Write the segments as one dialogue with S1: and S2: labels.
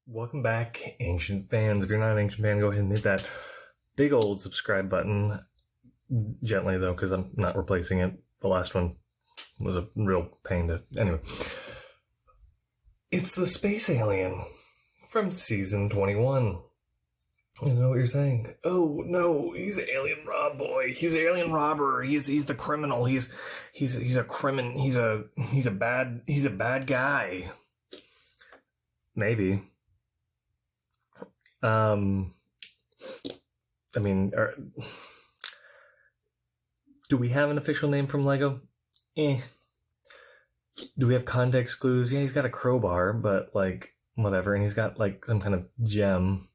S1: Welcome back, Ancient fans. If you're not an Ancient fan, go ahead and hit that big old subscribe button. Gently, though, because I'm not replacing it. The last one was a real pain to... Anyway. It's the space alien from season 21. You know what you're saying? Oh, no, he's Alien Rob Boy. He's an alien robber. He's the criminal. He's a crimin... He's a bad guy. Maybe. I mean, do we have an official name from Lego? Do we have context clues? Yeah, he's got a crowbar, but, like, whatever. And he's got, like, some kind of gem.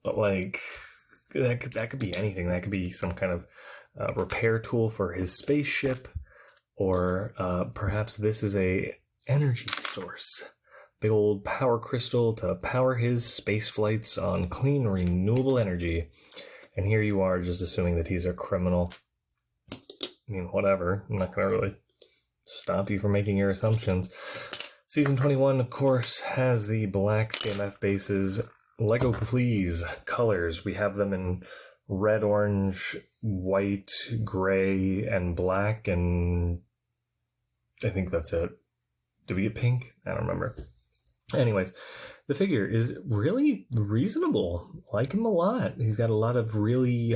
S1: But, like, that could be anything. That could be some kind of repair tool for his spaceship. Or perhaps this is a energy source. Big old power crystal to power his space flights on clean, renewable energy. And here you are just assuming that he's a criminal. I mean, whatever. I'm not going to really stop you from making your assumptions. Season 21, of course, has the black CMF bases. Lego, please. Colors. We have them in red, orange, white, gray, and black. And I think that's it. Did we get pink? I don't remember. Anyways, the figure is really reasonable. Like him a lot. He's got a lot of really,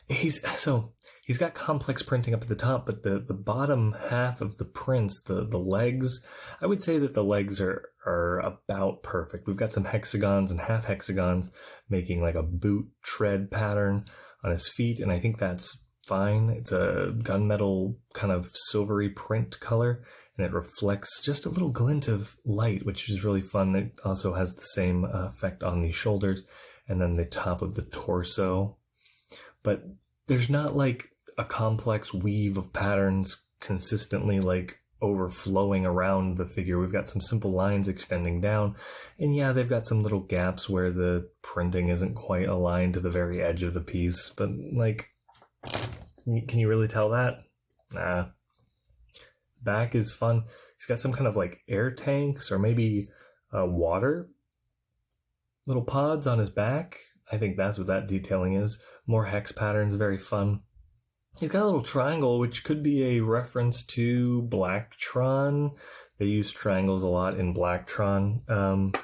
S1: he's got complex printing up at the top, but the bottom half of the prints, the legs, I would say that the legs are about perfect. We've got some hexagons and half hexagons making like a boot tread pattern on his feet, and I think that's fine. It's a gunmetal kind of silvery print color, and it reflects just a little glint of light, which is really fun. It also has the same effect on the shoulders and then the top of the torso. But there's not like a complex weave of patterns consistently like overflowing around the figure. We've got some simple lines extending down. And yeah, they've got some little gaps where the printing isn't quite aligned to the very edge of the piece. But like, can you really tell that? Nah. Back is fun. He's got some kind of like air tanks or maybe water little pods on his back. I think that's what that detailing is. More hex patterns, very fun. He's got a little triangle, which could be a reference to Blacktron. They use triangles a lot in Blacktron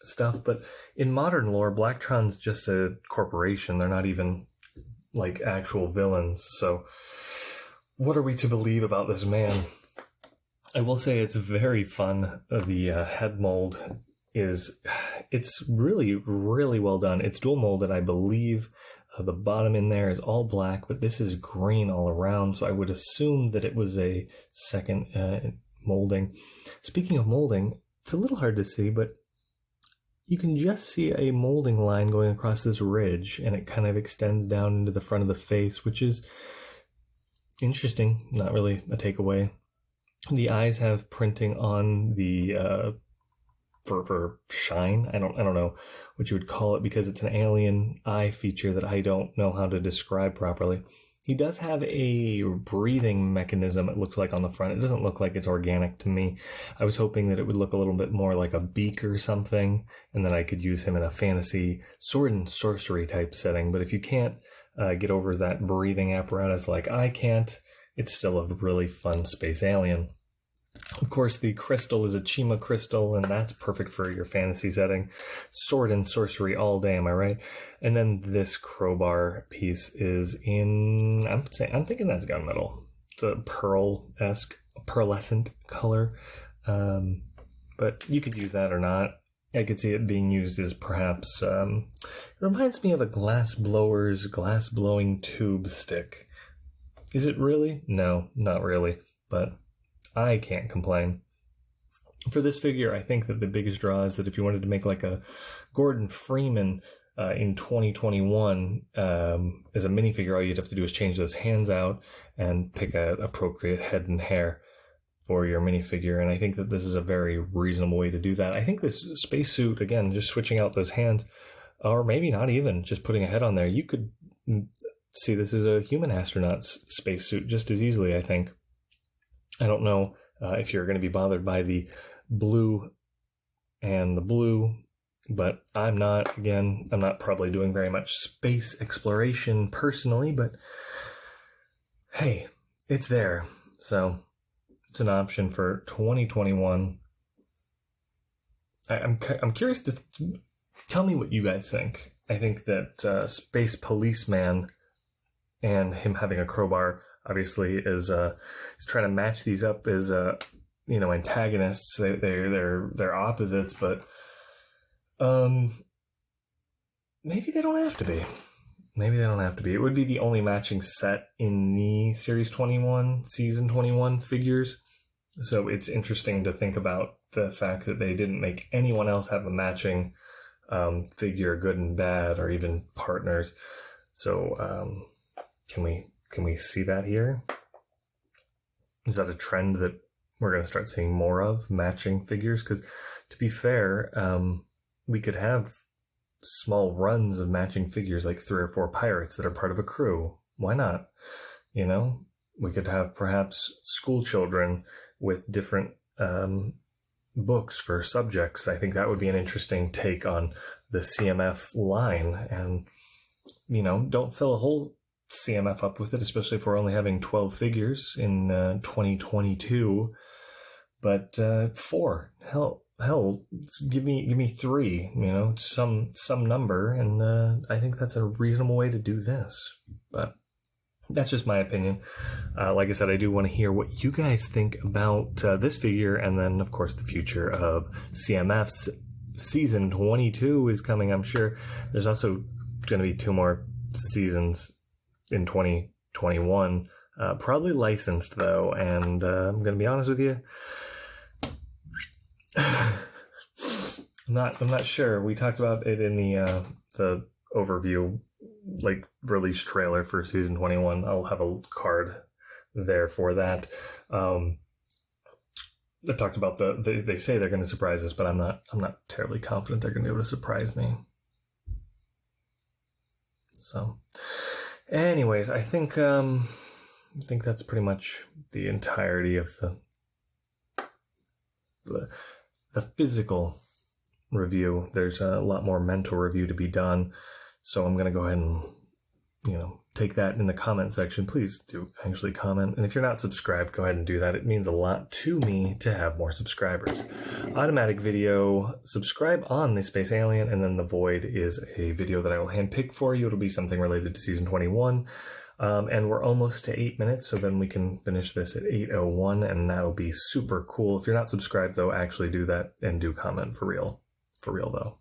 S1: stuff, but in modern lore, Blacktron's just a corporation. They're not even like actual villains. So what are we to believe about this man? I will say it's very fun. The head mold it's really, really well done. It's dual molded, I believe. The bottom in there is all black, but this is green all around. So I would assume that it was a second molding. Speaking of molding, it's a little hard to see, but you can just see a molding line going across this ridge, and it kind of extends down into the front of the face, which is interesting. Not really a takeaway. The eyes have printing on the for shine. I don't know what you would call it, because it's an alien eye feature that I don't know how to describe properly. He does have a breathing mechanism, it looks like, on the front. It doesn't look like it's organic to me. I was hoping that it would look a little bit more like a beak or something, and then I could use him in a fantasy sword and sorcery type setting. But if you can't get over that breathing apparatus like I can't, it's still a really fun space alien. Of course, the crystal is a Chima crystal, and that's perfect for your fantasy setting. Sword and sorcery all day, am I right? And then this crowbar piece is in, I'm thinking that's gunmetal. It's a pearl-esque, pearlescent color. But you could use that or not. I could see it being used as perhaps, it reminds me of a glass blowing tube stick. Is it really? No, not really, but I can't complain. For this figure, I think that the biggest draw is that if you wanted to make like a Gordon Freeman in 2021 as a minifigure, all you'd have to do is change those hands out and pick an appropriate head and hair for your minifigure. And I think that this is a very reasonable way to do that. I think this spacesuit, again, just switching out those hands, or maybe not even, just putting a head on there, you could see this as a human astronaut's spacesuit just as easily, I think. I don't know if you're going to be bothered by the blue and the blue, but I'm not probably doing very much space exploration personally, but hey, it's there. So it's an option for 2021. I'm curious to tell me what you guys think. I think that Space Policeman and him having a crowbar obviously is trying to match these up as antagonists. They're opposites, but maybe they don't have to be. Maybe they don't have to be. It would be the only matching set in the Series 21, Season 21 figures. So it's interesting to think about the fact that they didn't make anyone else have a matching figure, good and bad, or even partners. So can we see that here? Is that a trend that we're going to start seeing more of, matching figures? Because to be fair, we could have small runs of matching figures, like 3 or 4 pirates that are part of a crew. Why not? We could have perhaps school children with different books for subjects. I think that would be an interesting take on the CMF line. And, don't fill a whole CMF up with it, especially if we're only having 12 figures in 2022. But 4, hell, give me 3, some number, and I think that's a reasonable way to do this. But that's just my opinion. Like I said, I do want to hear what you guys think about this figure, and then, of course, the future of CMF's Season 22 is coming, I'm sure. There's also going to be 2 more seasons in 2021, probably licensed, though, and I'm going to be honest with you, I'm not sure. We talked about it in the overview, like, release trailer for Season 21. I'll have a card there for that. I talked about they say they're going to surprise us, but I'm not terribly confident they're going to be able to surprise me. So, anyways, I think that's pretty much the entirety of the physical review. There's a lot more mental review to be done, so I'm going to go ahead and take that in the comment section. Please do actually comment, and if you're not subscribed, go ahead and do that. It means a lot to me to have more subscribers. Automatic video, subscribe on the Space Alien, and then the Void is a video that I will handpick for you. It'll be something related to Season 21. And we're almost to 8 minutes, so then we can finish this at 8:01, and that'll be super cool. If you're not subscribed, though, actually do that and do comment for real. For real, though.